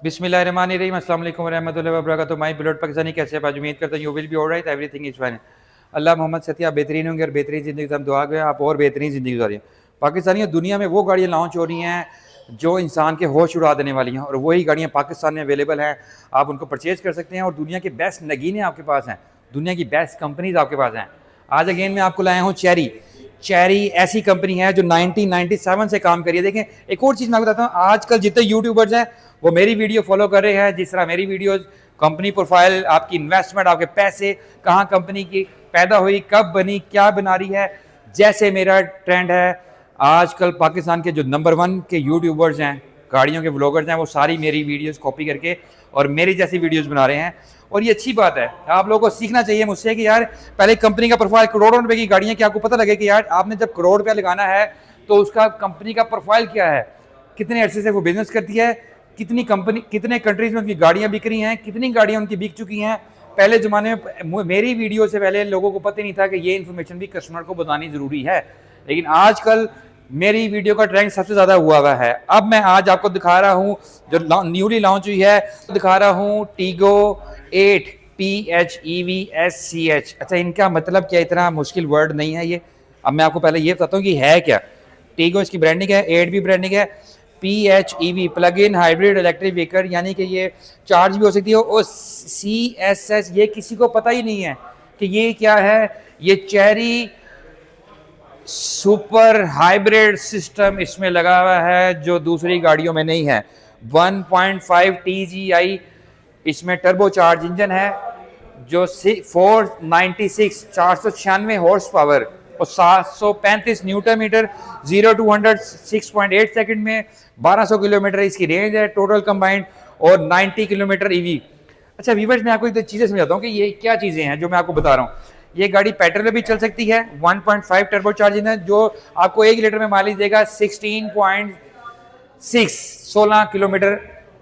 बिस्मिल्लाहिर्रहमानिर्रहीम अस्सलाम वालेकुम रहमतुल्लाहि व बरकातुहू। माय बिलोड पाकिस्तानी, कैसे आप? आज उम्मीद करता हूँ you will be alright, everything is fine. Allah Mohammad Satya आप बेहतरीन होंगे और बेहतरीन ज़िंदगी से हम दुआ करें आप और बेहतरीन ज़िंदगी गुजारिए। पाकिस्तानियों, दुनिया में वो गाड़ियाँ लॉन्च हो रही हैं जो इंसान के होश उड़ा देने वाली हैं, और वही गाड़ियाँ पाकिस्तान में अवेलेबल हैं। आप उनको परचेज़ कर सकते हैं और दुनिया के बेस्ट नगीने आपके पास हैं, दुनिया की बेस्ट कंपनीज आपके पास हैं। आज अगेन मैं आपको लाया हूँ चेरी। चेरी ऐसी कंपनी है जो 1997 से काम करी है। देखें, एक और चीज़ मैं बताता हूँ, आजकल जितने यूट्यूबर्स हैं वो मेरी वीडियो फॉलो कर रहे हैं। जिस तरह मेरी वीडियोस, कंपनी प्रोफाइल, आपकी इन्वेस्टमेंट, आपके पैसे, कहाँ कंपनी की पैदा हुई, कब बनी, क्या बना रही है, जैसे मेरा ट्रेंड है। आजकल पाकिस्तान के जो नंबर 1 के यूट्यूबर्स हैं, गाड़ियों के व्लॉगर्स हैं, वो सारी मेरी वीडियोस कॉपी करके और मेरी जैसी वीडियोस बना रहे हैं। और ये अच्छी बात है, आप लोगों को सीखना चाहिए मुझसे कि यार पहले कंपनी का प्रोफाइल, करोड़ों रुपए की गाड़ियाँ, कि आपको पता लगे कि यार आपने जब करोड़ रुपया लगाना है तो उसका कंपनी का प्रोफाइल क्या है, कितने अरसे से वो बिजनेस करती है, कितनी कंपनी, कितने कंट्रीज में उनकी गाड़ियाँ बिक रही हैं, कितनी गाड़ियाँ उनकी बिक चुकी हैं। पहले ज़माने में मेरी वीडियो से पहले लोगों को पता ही नहीं था कि ये इन्फॉर्मेशन भी कस्टमर को बतानी ज़रूरी है, लेकिन आजकल मेरी वीडियो का ट्रेंड सबसे ज़्यादा हुआ है। अब मैं आज आपको दिखा रहा हूँ जो न्यूली लॉन्च हुई है, तो दिखा रहा हूँ टीगो 8 PHEVSCH। अच्छा, इनका मतलब क्या, इतना मुश्किल वर्ड नहीं है ये। अब मैं आपको पहले ये बताता हूँ कि है क्या। टीगो इसकी ब्रांडिंग है, 8 भी ब्रांडिंग है, PHEV plug in hybrid electric vehicle, यानी कि ये चार्ज भी हो सकती है। और CSS ये किसी को पता ही नहीं है कि ये क्या है। ये चेरी सुपर हाइब्रिड सिस्टम इसमें लगा हुआ है जो दूसरी गाड़ियों में नहीं है। 1.5 TGI इसमें टर्बो चार्ज इंजन है जो 496 हॉर्स पावर और 735 न्यूटन मीटर, 0 to 100 6.8 सेकंड में, 1200 किलोमीटर इसकी रेंज है टोटल कंबाइंड, और 90 किलोमीटर ईवी। अच्छा व्यूअर्स, मैं आपको एक चीज़ें समझाता हूँ कि ये क्या चीज़ें हैं जो मैं आपको बता रहा हूँ। ये गाड़ी पेट्रोल में भी चल सकती है, 1.5 टर्बो चार्ज इंजन जो आपको 1 लीटर में माइलेज देगा 16 किलोमीटर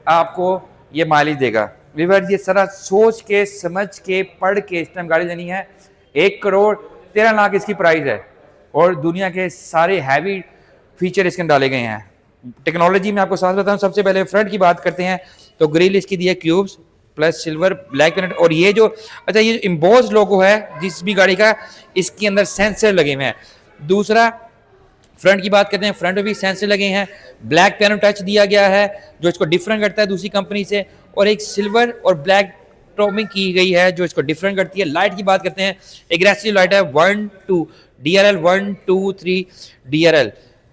आपको ये माइलेज देगा। व्यूअर्स, ये सारा सोच के, समझ के, पढ़ के इस टाइम गाड़ी लेनी है। 1,13,00,000 इसकी प्राइस है और दुनिया के सारे हैवी फीचर इसके अंदर डाले गए हैं। टेक्नोलॉजी में आपको साथ बताऊँ, सबसे पहले फ्रंट की बात करते हैं तो ग्रिल इसकी दी है क्यूब्स प्लस सिल्वर ब्लैक पेनेट, और ये जो अच्छा ये इम्बोज लोगो है जिस भी गाड़ी का, इसके अंदर सेंसर लगे हुए हैं। दूसरा, फ्रंट की बात करते हैं, फ्रंट में भी सेंसर लगे हैं, ब्लैक पियानो टच दिया गया है जो इसको डिफरेंट करता है दूसरी कंपनी से, और एक सिल्वर और ब्लैक टॉपिंग की गई है जो इसको डिफरेंट करती है। लाइट की बात करते हैं, एग्रेसिव लाइट है 1-2 DRL 1-2-3 DRL।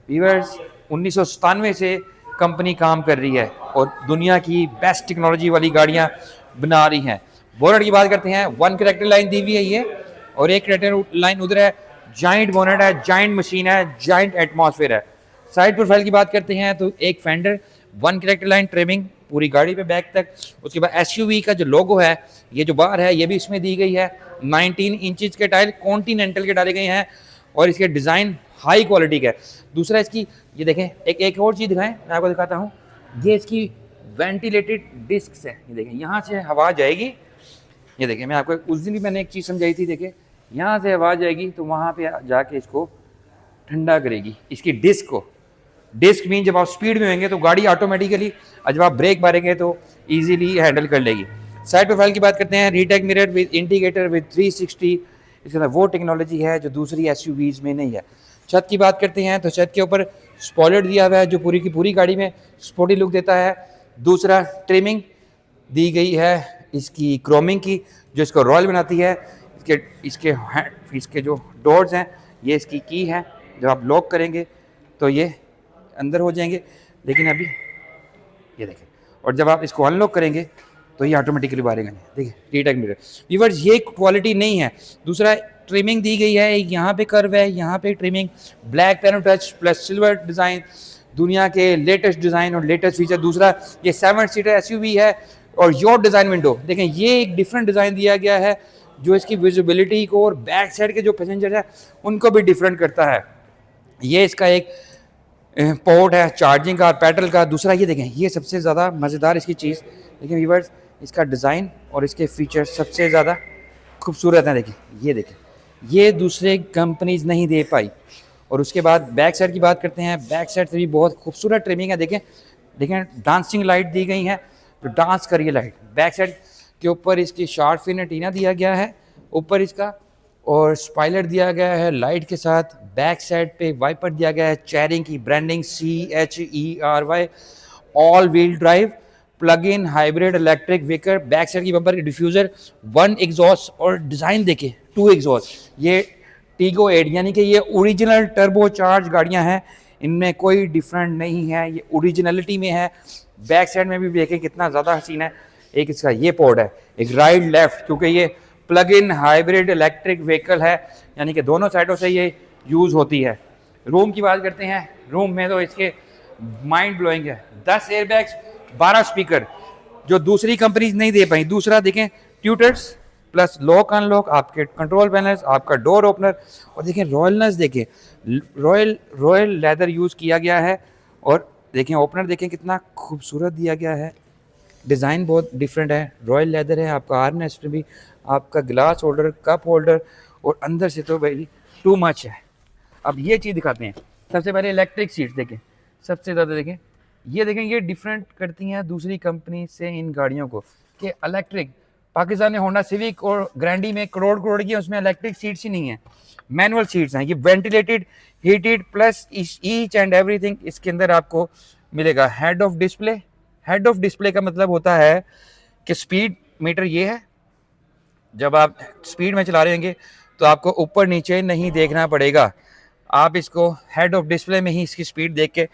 व्यूअर्स, 1997 से कंपनी काम कर रही है और दुनिया की बेस्ट टेक्नोलॉजी वाली गाड़ियाँ बना रही हैं। बोनट की बात करते हैं, 1 करेक्टर लाइन दी हुई है ये, और एक करेक्टर लाइन उधर है। जाइंट बोनट है, जाइंट मशीन है, जाइंट एटमॉस्फेयर है। साइड प्रोफाइल की बात करते हैं तो एक फेंडर, 1 करेक्टर लाइन ट्रिमिंग पूरी गाड़ी पे बैक तक। उसके बाद SUV का जो लोगो है, ये जो बार है, ये भी इसमें दी गई है। 19 इंचेस के टायर कॉन्टिनेंटल के डाले गए हैं और इसके डिज़ाइन हाई क्वालिटी का है। दूसरा, इसकी ये देखें, एक और चीज़ दिखाएं, मैं आपको दिखाता हूँ। ये इसकी वेंटिलेटेड डिस्क है, ये देखें, यहाँ से हवा जाएगी। ये देखें, मैं आपको उस दिन भी मैंने एक चीज़ समझाई थी, देखें यहाँ से हवा जाएगी तो वहाँ पे जाके इसको ठंडा करेगी इसकी डिस्क को। डिस्क मीन जब आप स्पीड में होंगे तो गाड़ी ऑटोमेटिकली, जब आप ब्रेक मारेंगे तो इजीली हैंडल कर लेगी। साइड प्रोफाइल की बात करते हैं, retake mirror with indicator with 360, इसके अंदर वो टेक्नोलॉजी है जो दूसरी SUVs में नहीं है। छत की बात करते हैं तो छत के ऊपर स्पॉइलर दिया हुआ है जो पूरी की पूरी गाड़ी में स्पोर्टी लुक देता है। दूसरा, ट्रिमिंग दी गई है इसकी क्रोमिंग की जो इसको रॉयल बनाती है। इसके जो डोर्स हैं, ये इसकी की है, जब आप लॉक करेंगे तो ये अंदर हो जाएंगे, लेकिन अभी ये देखें, और जब आप इसको अनलॉक करेंगे तो ये ऑटोमेटिकली बाहर आएंगे। देखिए, रीटेक मिरर। व्यूअर्स, ये क्वालिटी नहीं है। दूसरा, ट्रिमिंग दी गई है, यहाँ पे कर्व है, यहाँ पे trimming, black piano touch plus silver design, दुनिया के लेटेस्ट डिज़ाइन और लेटेस्ट फीचर। दूसरा, ये 7 सीटर SUV है और योर डिज़ाइन विंडो देखें, ये एक डिफरेंट डिज़ाइन दिया गया है जो इसकी विजिबिलिटी को और बैक साइड के जो पैसेंजर है उनको भी डिफरेंट करता है। ये इसका एक पोर्ट है चार्जिंग का, पेट्रोल का। दूसरा, ये देखें, ये सबसे ज़्यादा मज़ेदार इसकी चीज़, लेकिन व्यूअर्स इसका डिज़ाइन और इसके फीचर सबसे ज़्यादा खूबसूरत हैं। देखें, ये देखें, ये दूसरे कंपनीज नहीं दे पाई। और उसके बाद बैक साइड की बात करते हैं, बैक साइड से भी बहुत खूबसूरत ट्रिमिंग है। देखें, डांसिंग लाइट दी गई हैं, तो डांस करिए लाइट। बैक साइड के ऊपर इसकी शार्प फिन एंटीना दिया गया है ऊपर इसका, और स्पाइलर दिया गया है लाइट के साथ। बैक साइड पे वाइपर दिया गया है, चेयरिंग की branding CHERY, all wheel drive plug in hybrid electric vehicle. Back side की बम्पर की डिफ्यूज़र, 1 एग्जॉस्ट, और डिज़ाइन देखे 2 एग्जॉस्ट। ये टीगो 8 यानी कि ये ओरिजिनल टर्बो चार्ज गाड़ियाँ हैं, इनमें कोई डिफरेंट नहीं है, ये ओरिजिनलिटी में है। बैक साइड में भी देखें कितना ज़्यादा हसीन है। एक इसका ये पोर्ट है, एक राइट लेफ्ट, क्योंकि ये plug in hybrid electric vehicle है, यानी कि दोनों साइडों से ये यूज़ होती है। रूम की बात करते हैं, रूम में तो इसके माइंड ब्लोइंग है। 10 एयरबैग्स, 12 स्पीकर, जो दूसरी कंपनीज नहीं दे पाई। दूसरा देखें ट्यूटर्स प्लस लॉक अनलॉक, आपके कंट्रोल पैनल्स, आपका डोर ओपनर, और देखें रॉयलनेस देखें, रॉयल लेदर यूज़ किया गया है। और देखें ओपनर देखें कितना खूबसूरत दिया गया है, डिज़ाइन बहुत डिफरेंट है, रॉयल लेदर है। आपका आर्मरेस्ट में भी आपका ग्लास होल्डर, कप होल्डर, और अंदर से तो भाई टू मच है। अब ये चीज़ दिखाते हैं। सबसे पहले इलेक्ट्रिक सीट्स देखें, सबसे ज़्यादा देखें, ये देखें ये डिफरेंट करती हैं दूसरी कंपनी से इन गाड़ियों को कि इलेक्ट्रिक। पाकिस्तान में होंडा सिविक और ग्रैंडी में करोड़ की, उसमें इलेक्ट्रिक सीट्स ही नहीं है, मैनुअल सीट्स हैं। ये ventilated, heated, plus each and everything इसके अंदर आपको मिलेगा। Head of display, head of display का मतलब होता है कि स्पीड मीटर ये है, जब आप स्पीड में चला रहे होंगे तो आपको ऊपर नीचे नहीं देखना पड़ेगा, आप इसको हेड ऑफ डिस्प्ले में ही इसकी स्पीड देख के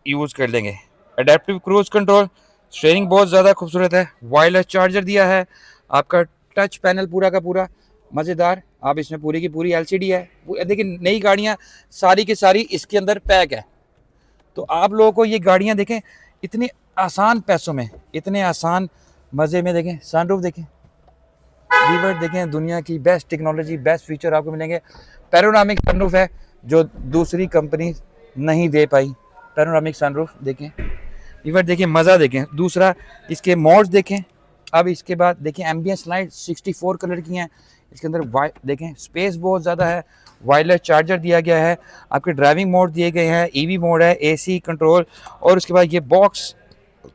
यूज़ कर लेंगे। अडेप्टिव क्रूज कंट्रोल, स्टीयरिंग बहुत ज़्यादा खूबसूरत है, वायरलेस चार्जर दिया है, आपका टच पैनल पूरा का पूरा मज़ेदार। आप इसमें पूरी की पूरी LCD है। देखिए नई गाड़ियाँ सारी की सारी इसके अंदर पैक है, तो आप लोगों को ये गाड़ियाँ देखें इतने आसान पैसों में, इतने आसान मज़े में। देखें सनरूफ देखें, वीवर देखें, दुनिया की बेस्ट टेक्नोलॉजी, बेस्ट फीचर आपको मिलेंगे। पैनोरामिक सनरूफ है जो दूसरी कंपनी नहीं दे पाई। पैनोरामिक सनरूफ देखें, वीवर देखें, मज़ा देखें। दूसरा इसके मोड्स देखें। अब इसके बाद देखें एम्बियंस लाइट 64 कलर की हैं इसके अंदर। देखें स्पेस बहुत ज़्यादा है, वायरलेस चार्जर दिया गया है, आपके ड्राइविंग मोड दिए गए हैं, EV मोड है, AC कंट्रोल, और उसके बाद ये बॉक्स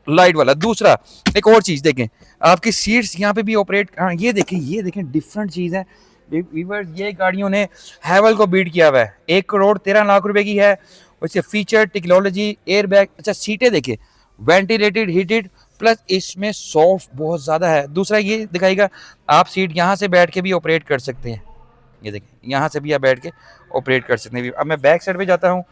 लाइट वाला। दूसरा एक और चीज़ देखें, आपकी सीट्स यहाँ पे भी ऑपरेट, हाँ ये देखें डिफरेंट चीज़ है वीवर्स। ये गाड़ियों ने हैवल को बीट किया हुआ है। 1,13,00,000 रुपए की है, उसके फीचर टेक्नोलॉजी, एयर बैग। अच्छा सीटें देखें, वेंटिलेटेड, हीटेड, प्लस इसमें सॉफ्ट बहुत ज़्यादा है। दूसरा ये दिखाएगा आप सीट यहाँ से बैठ के भी ऑपरेट कर सकते हैं, ये देखें यहाँ से भी आप बैठ के ऑपरेट कर सकते हैं। अब मैं बैक साइड पे जाता हूँ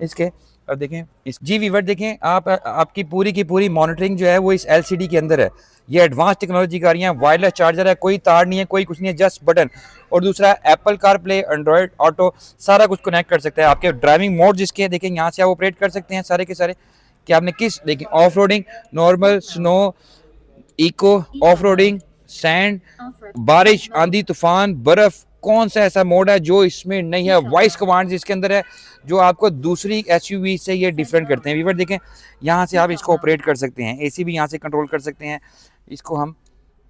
इसके, अब देखें इस जी वीवर देखें, आपकी पूरी की पूरी मॉनिटरिंग जो है वो इस LCD के अंदर है। ये एडवांस टेक्नोलॉजी गाड़ियाँ, वायरलेस चार्जर है, कोई तार नहीं है, कोई कुछ नहीं है, जस्ट बटन। और दूसरा एप्पल CarPlay, एंड्रॉयड ऑटो, सारा कुछ कनेक्ट कर सकता है। आपके ड्राइविंग मोड जिसके देखें यहाँ से आप ऑपरेट कर सकते हैं सारे के सारे, कि आपने किस देखें off roading, normal, snow, eco, off roading, sand, बारिश, आंधी, तूफान, बर्फ, कौन सा ऐसा मोड है जो इसमें नहीं है। वॉइस कमांड इसके अंदर है जो आपको दूसरी SUV से ये डिफरेंट करते हैं। वीवर देखें यहाँ से आप इसको ऑपरेट कर सकते हैं, AC भी यहाँ से कंट्रोल कर सकते हैं इसको हम।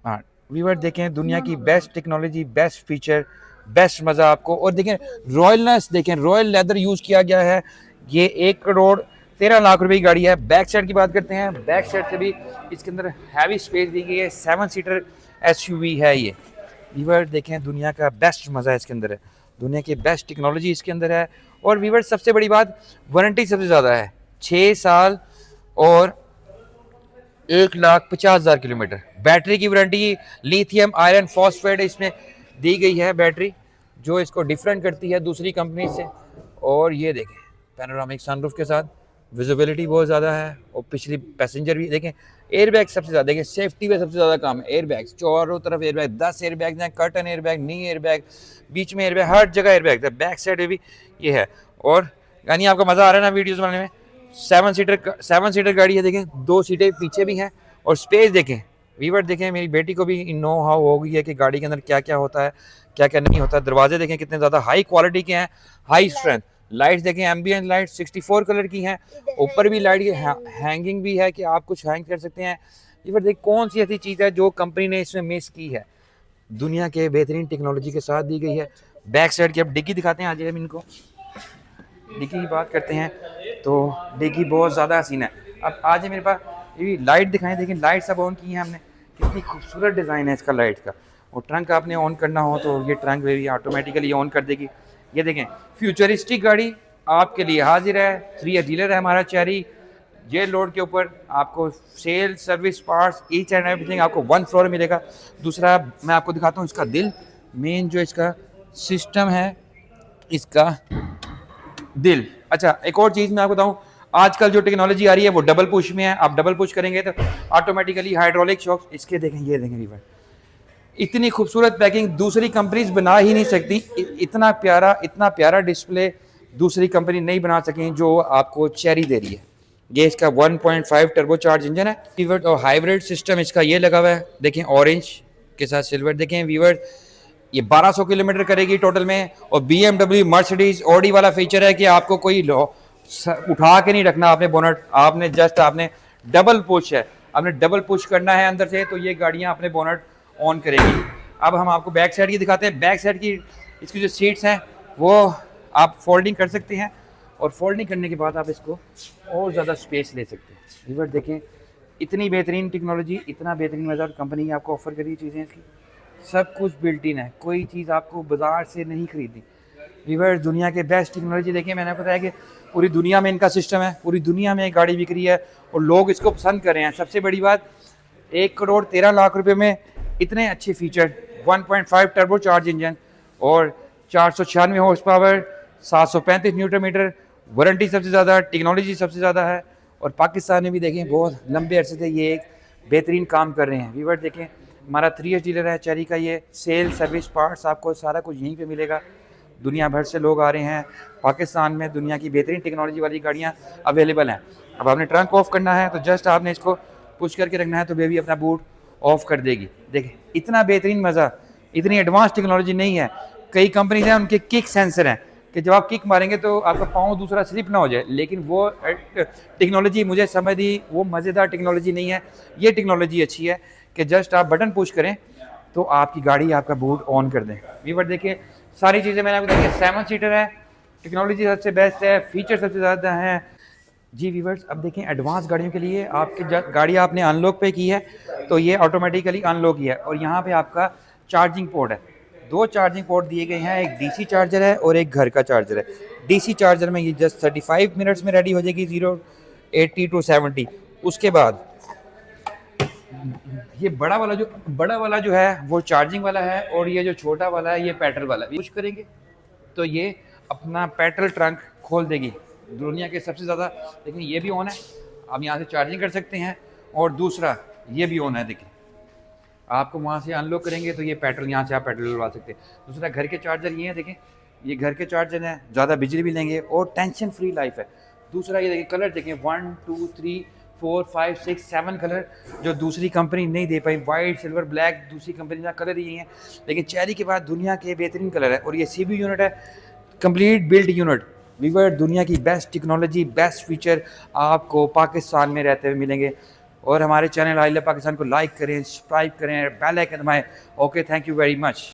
हाँ वीवर देखें दुनिया की best technology, best feature, best मज़ा आपको। और देखें रॉयलनेस देखें, रॉयल लेदर यूज़ किया गया है। ये 1,13,00,000 रुपए की गाड़ी है। बैक साइड की बात करते हैं, बैक साइड से भी इसके अंदर हैवी स्पेस दी गई है। 7 सीटर SUV है ये। वीवर देखें दुनिया का बेस्ट मज़ा इसके अंदर है, दुनिया की बेस्ट टेक्नोलॉजी इसके अंदर है। और वीवर सबसे बड़ी बात, वारंटी सबसे ज़्यादा है, 6 साल और 1,50,000 किलोमीटर। बैटरी की वारंटी, लिथियम आयरन फॉस्फेट इसमें दी गई है बैटरी, जो इसको डिफरेंट करती है दूसरी कंपनी से। और ये देखें पैनोरामिक सनरूफ के साथ, विजिबिलिटी बहुत ज़्यादा है। और पिछली पैसेंजर भी देखें, एयर बैग सबसे ज़्यादा देखें, सेफ्टी में सबसे ज़्यादा काम है। एयर बैग्स चारों तरफ एयर बैग, 10 एयर बैग हैं, कर्टन एयर बैग, नी एयर बैग, बीच में एयर बैग, हर जगह एयर बैग। बैक साइड में भी ये है। और यानी आपको मज़ा आ रहा है ना वीडियोज़ बनाने में। 7 सीटर गाड़ी है, देखें 2 सीटें पीछे भी हैं। और स्पेस देखें वीवर देखें, मेरी बेटी को भी नो हाउ हो गई है कि गाड़ी के अंदर क्या क्या होता है, क्या क्या नहीं होता। दरवाजे देखें कितने ज़्यादा हाई क्वालिटी के हैं, हाई स्ट्रेंथ। लाइट्स देखें, एम्बियंट लाइट 64 कलर की हैं। ऊपर भी लाइट की हैंगिंग भी है कि आप कुछ हैंग कर सकते हैं। ये फिर देख कौन सी ऐसी चीज़ है जो कंपनी ने इसमें मिस की है, दुनिया के बेहतरीन टेक्नोलॉजी के साथ दी गई है। बैक साइड की अब डिग्गी दिखाते हैं, आज हम इनको डिग्गी की बात करते हैं तो डिग्गी बहुत ज़्यादा हसीन है। अब आज मेरे पास ये लाइट दिखाएं, देखें लाइट सब ऑन की हैं हमने, कितनी खूबसूरत डिज़ाइन है इसका लाइट का। और ट्रंक आपने ऑन करना हो तो ये ट्रंक भी ऑटोमेटिकली ऑन कर देगी। ये देखें फ्यूचरिस्टिक गाड़ी आपके लिए हाजिर है। 3 डीलर है हमारा चेरी जे रोड के ऊपर। आपको sale service parts each and everything आपको 1 फ्लोर मिलेगा। दूसरा मैं आपको दिखाता हूँ इसका दिल, मेन जो इसका सिस्टम है, इसका दिल। अच्छा एक और चीज़ मैं आपको बताऊँ, आजकल जो टेक्नोलॉजी आ रही है वो डबल पुश में है। आप डबल पुश करेंगे तो ऑटोमेटिकली हाइड्रोलिक शॉक्स इसके देखें, ये देखें वीवर, इतनी खूबसूरत पैकिंग दूसरी कंपनीज बना ही नहीं सकती। इतना प्यारा डिस्प्ले दूसरी कंपनी नहीं बना सकें जो आपको चेरी दे रही है। ये इसका 1.5 टर्बो चार्ज इंजन है वीवर, और हाइब्रिड सिस्टम इसका ये लगा हुआ है। देखें ऑरेंज के साथ सिल्वर। देखें वीवर ये 1200 किलोमीटर करेगी टोटल में। और BMW मर्सिडीज ऑडी वाला फीचर है कि आपको कोई उठा के नहीं रखना आपने बोनट, आपने जस्ट आपने डबल पुश है, आपने डबल पुश करना है अंदर से तो ये गाड़ियाँ अपने बोनट ऑन करेगी। अब हम आपको बैक साइड की दिखाते हैं। बैक साइड की इसकी जो सीट्स हैं वो आप फोल्डिंग कर सकते हैं, और फोल्डिंग करने के बाद आप इसको और ज़्यादा स्पेस ले सकते हैं। वीवर देखें इतनी बेहतरीन टेक्नोलॉजी, इतना बेहतरीन मज़ा कंपनी आपको ऑफर करी चीज़ें इसकी, सब कुछ बिल्ट इन है, कोई चीज़ आपको बाज़ार से नहीं खरीदी। वीवर दुनिया के बेस्ट टेक्नोलॉजी देखें, मैंने बताया कि पूरी दुनिया में इनका सिस्टम है, पूरी दुनिया में गाड़ी बिक रही है और लोग इसको पसंद कर रहे हैं। सबसे बड़ी बात 1,13,00,000 रुपये में इतने अच्छे फीचर, 1.5 टर्बो चार्ज इंजन और 496 horse power, 735 newton meter, warranty सबसे ज़्यादा, टेक्नोलॉजी सबसे ज़्यादा है। और पाकिस्तान में भी देखें बहुत लंबे अरसे से ये एक बेहतरीन काम कर रहे हैं। वीवर देखें हमारा 3 डीलर है चेरी का, ये सेल सर्विस पार्ट्स आपको सारा कुछ यहीं पे मिलेगा। दुनिया भर से लोग आ रहे हैं पाकिस्तान में, दुनिया की बेहतरीन टेक्नोलॉजी वाली गाड़ियाँ अवेलेबल हैं। अब आपने ट्रंक ऑफ करना है तो जस्ट आपने इसको पुश करके रखना है तो बेबी अपना बूट ऑफ कर देगी। देखें इतना बेहतरीन मज़ा, इतनी एडवांस टेक्नोलॉजी नहीं है। कई कंपनीज हैं उनके किक सेंसर हैं कि जब आप किक मारेंगे तो आपका पाँव दूसरा स्लिप ना हो जाए, लेकिन वो टेक्नोलॉजी मुझे समझ दी वो मज़ेदार टेक्नोलॉजी नहीं है। ये टेक्नोलॉजी अच्छी है कि जस्ट आप बटन पुश करें तो आपकी गाड़ी आपका बूट ऑन कर दें। वीवर देखिए सारी चीज़ें मैंने आपको देखिए 7 सीटर है, टेक्नोलॉजी सबसे बेस्ट है, फीचर सबसे ज़्यादा हैं जी वीवर्स। अब देखें एडवांस गाड़ियों के लिए आपकी गाड़ी आपने अनलॉक पे की है तो ये ऑटोमेटिकली अनलॉक ही है। और यहाँ पे आपका चार्जिंग पोर्ट है, 2 चार्जिंग पोर्ट दिए गए हैं, एक डीसी चार्जर है और एक घर का चार्जर है। डीसी चार्जर में ये जस्ट 35 मिनट्स में रेडी हो जाएगी 080 to 70। उसके बाद ये बड़ा वाला जो है वो चार्जिंग वाला है, और ये जो छोटा वाला है ये पेट्रोल वाला है। पुश करेंगे तो ये अपना पेट्रोल ट्रंक खोल देगी। दुनिया के सबसे ज़्यादा देखिए ये भी ऑन है, आप यहाँ से चार्जिंग कर सकते हैं, और दूसरा ये भी ऑन है। देखिए आपको वहाँ से अनलॉक करेंगे तो ये पेट्रोल, यहाँ से आप पेट्रोल डलवा सकते हैं। दूसरा घर के चार्जर ये हैं, देखें ये घर के चार्जर हैं, ज़्यादा बिजली भी लेंगे और टेंशन फ्री लाइफ है। दूसरा ये देखिए कलर देखें 1 2 3 4 5 6 7 कलर जो दूसरी कंपनी नहीं दे पाई। वाइट सिल्वर ब्लैक दूसरी कंपनी का कलर ही है, लेकिन चेरी के बाद दुनिया के बेहतरीन कलर है। और ये CB यूनिट है, कंप्लीट बिल्ड यूनिट। वीवर दुनिया की बेस्ट टेक्नोलॉजी, बेस्ट फीचर आपको पाकिस्तान में रहते हुए मिलेंगे। और हमारे चैनल आई लव पाकिस्तान को लाइक करें, सब्सक्राइब करें, बेल आइकन दबाएं। Okay, thank you very much.